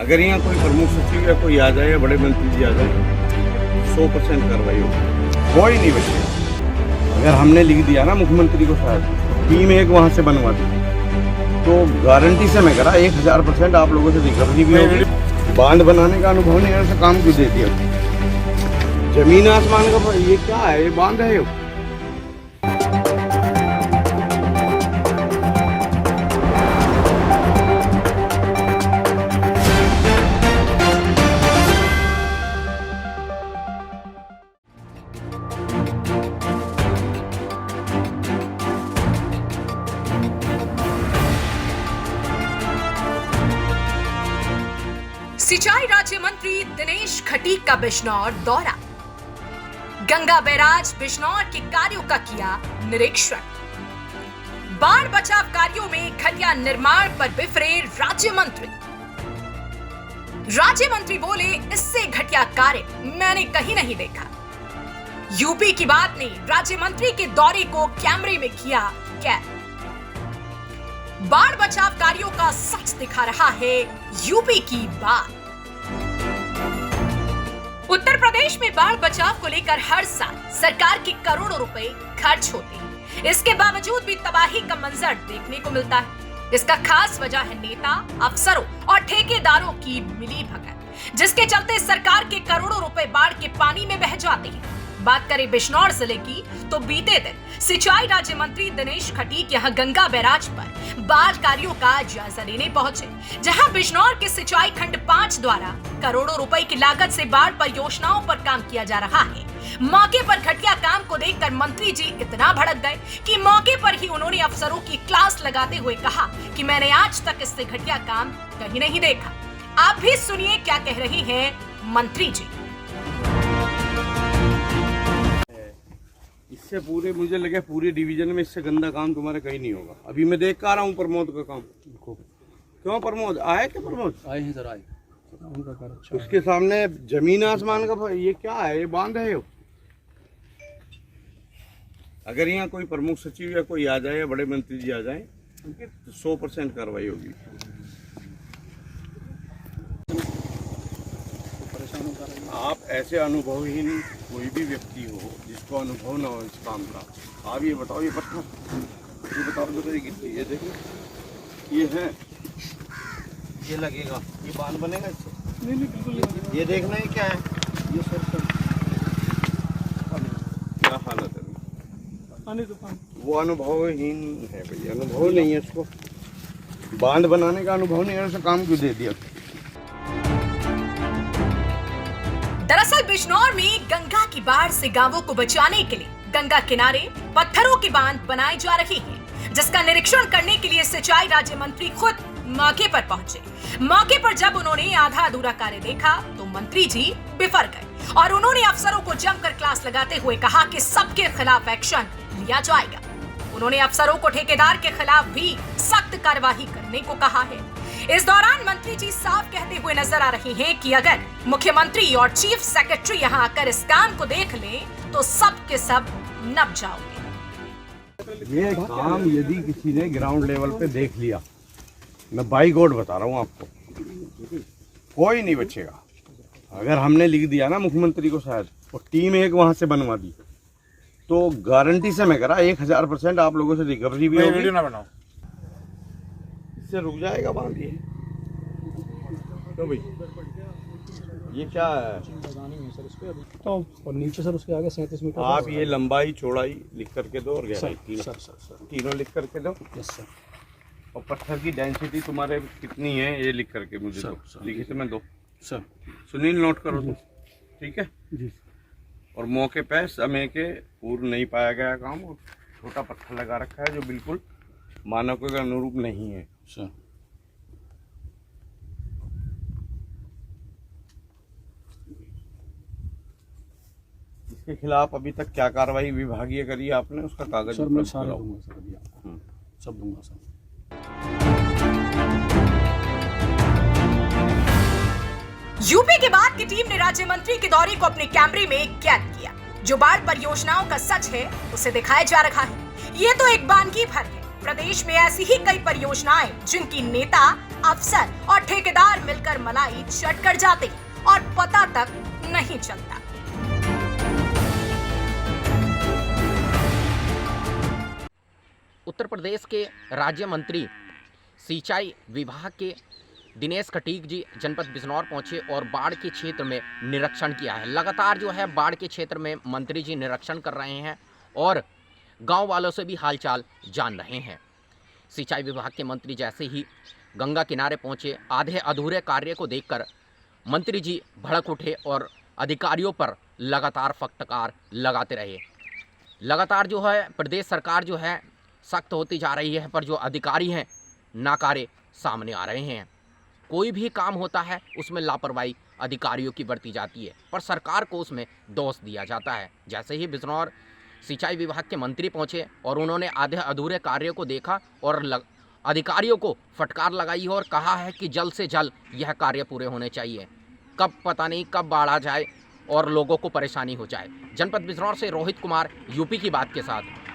अगर यहाँ कोई प्रमुख सचिव या कोई आ जाए या बड़े मंत्री जी आ जाए 100% कार्रवाई होगी, कोई नहीं बचेगा। अगर हमने लिख दिया ना मुख्यमंत्री को शायद टीम एक वहाँ से बनवा दी तो गारंटी से मैं करा 1000% आप लोगों से रिकवरी भी होगी। बांध बनाने का अनुभव नहीं है, ऐसा काम क्यों दे दिया? जमीन आसमान का ये क्या है? ये बांध है। सिंचाई राज्य मंत्री दिनेश खटीक का बिजनौर दौरा। गंगा बैराज बिजनौर के कार्यों का किया निरीक्षण। बाढ़ बचाव कार्यों में घटिया निर्माण पर बिफरे राज्य मंत्री। राज्य मंत्री बोले, इससे घटिया कार्य मैंने कहीं नहीं देखा। यूपी की बात ने राज्य मंत्री के दौरे को कैमरे में किया कैद। बाढ़ बचाव कार्यों का सच दिखा रहा है यूपी की बात। उत्तर प्रदेश में बाढ़ बचाव को लेकर हर साल सरकार के करोड़ों रुपए खर्च होते हैं। इसके बावजूद भी तबाही का मंजर देखने को मिलता है। इसका खास वजह है नेता, अफसरों और ठेकेदारों की मिलीभगत, जिसके चलते सरकार के करोड़ों रुपए बाढ़ के पानी में बह जाते हैं। बात करें बिजनौर जिले की तो बीते दिन सिंचाई राज्य मंत्री दिनेश खटीक यहां गंगा बैराज पर बाढ़ कार्यों का जायजा लेने पहुंचे, जहां बिजनौर के सिंचाई खंड 5 द्वारा करोड़ों रुपए की लागत से बाढ़ परियोजनाओं पर काम किया जा रहा है। मौके पर घटिया काम को देखकर मंत्री जी इतना भड़क गए कि मौके पर ही उन्होंने अफसरों की क्लास लगाते हुए कहा कि मैंने आज तक इससे घटिया काम कहीं नहीं देखा। आप भी सुनिए क्या कह रहे हैं मंत्री जी। इससे पूरे मुझे लगे पूरे डिवीजन में इससे गंदा काम तुम्हारे कहीं नहीं होगा। अभी मैं देख आ रहा हूँ प्रमोद का काम। क्यों प्रमोद आए? क्या प्रमोद आए हैं सर? आए उनका कार्य अच्छा उसके सामने जमीन आसमान का ये क्या है? ये बांध है। अगर यहाँ कोई प्रमुख सचिव या कोई आ जाए या बड़े मंत्री जी आ जाए तो 100% कार्रवाई होगी। आप ऐसे अनुभवहीन कोई भी व्यक्ति हो जिसको अनुभव ना हो इस काम का, आप ये बताओ, ये पत्थर ये बताओ तो गिट्टी, ये देखो ये है, ये लगेगा, ये बांध बनेगा इससे? नहीं बिल्कुल। ये देखना है क्या है? ये सर क्या हालत है? वो अनुभवहीन है भैया, अनुभव नहीं है इसको। बांध बनाने का अनुभव नहीं है, ऐसा काम क्यों दे दिया? दरअसल बिजनौर में गंगा की बाढ़ से गांवों को बचाने के लिए गंगा किनारे पत्थरों की बांध बनाई जा रही है, जिसका निरीक्षण करने के लिए सिंचाई राज्य मंत्री खुद मौके पर पहुंचे। मौके पर जब उन्होंने आधा अधूरा कार्य देखा तो मंत्री जी बिफर गए और उन्होंने अफसरों को जमकर क्लास लगाते हुए कहा कि सबके खिलाफ एक्शन लिया जाएगा। उन्होंने अफसरों को ठेकेदार के खिलाफ भी सख्त कार्रवाई करने को कहा है। इस दौरान मंत्री जी साफ कहते हुए नजर आ रहे हैं कि अगर मुख्यमंत्री और चीफ सेक्रेटरी यहां आकर इस काम को देख लें तो सब के सब नप जाओगे। ये काम यदि किसी ने ग्राउंड लेवल पे देख लिया, मैं बाई गॉड बता रहा हूँ आपको, कोई नहीं बचेगा। अगर हमने लिख दिया ना मुख्यमंत्री को शायद और टीम एक वहां से बनवा दी तो गारंटी से मैं करा 1000% आप लोगों से रिकवरी भी होगी। वीडियो ना बनाओ, इससे रुक जाएगा बांध ये। तो भाई ये क्या है? तो और नीचे सर उसके आगे 37 मीटर आप ये लंबाई चौड़ाई लिख करके दो और गहराई सर तीनों लिख करके दो। Yes sir. और पत्थर की डेंसिटी तुम्हारे कितनी है ये लिख करके मुझे दो। लिखित में दो सर। सुनील, नोट करो तुम, ठीक है जी। और मौके पे समय के पूर्ण नहीं पाया गया काम और छोटा पत्थर लगा रखा है जो बिल्कुल मानकों के अनुरूप नहीं है सर। इसके खिलाफ अभी तक क्या कार्रवाई विभागीय करी है आपने? उसका कागज सर मैं सारा दूंगा सर, अभी आपको सब दूंगा सर। यूपी के बाद की टीम ने राज्य मंत्री के दौरे को अपने कैमरे में कैद किया। जो बाढ़ परियोजनाओं का सच है उसे दिखाया जा रहा है। ये तो एक बानगी भर है, प्रदेश में ऐसी ही कई परियोजनाएं जिनकी नेता, अफसर और ठेकेदार मिलकर मलाई चट कर जाते और पता तक नहीं चलता। उत्तर प्रदेश के राज्य मंत्री सिंचाई विभाग के दिनेश खटीक जी जनपद बिजनौर पहुंचे और बाढ़ के क्षेत्र में निरीक्षण किया है। लगातार जो है बाढ़ के क्षेत्र में मंत्री जी निरीक्षण कर रहे हैं और गांव वालों से भी हालचाल जान रहे हैं। सिंचाई विभाग के मंत्री जैसे ही गंगा किनारे पहुंचे, आधे अधूरे कार्य को देखकर मंत्री जी भड़क उठे और अधिकारियों पर लगातार फटकार लगाते रहे। लगातार जो है प्रदेश सरकार जो है सख्त होती जा रही है, पर जो अधिकारी हैं नाकारे सामने आ रहे हैं। कोई भी काम होता है उसमें लापरवाही अधिकारियों की बरती जाती है, पर सरकार को उसमें दोष दिया जाता है। जैसे ही बिजनौर सिंचाई विभाग के मंत्री पहुंचे और उन्होंने आधे अधूरे कार्यों को देखा और अधिकारियों को फटकार लगाई और कहा है कि जल्द से जल्द यह कार्य पूरे होने चाहिए। कब पता नहीं कब बाढ़ आ जाए और लोगों को परेशानी हो जाए। जनपद बिजनौर से रोहित कुमार, यूपी की बात के साथ।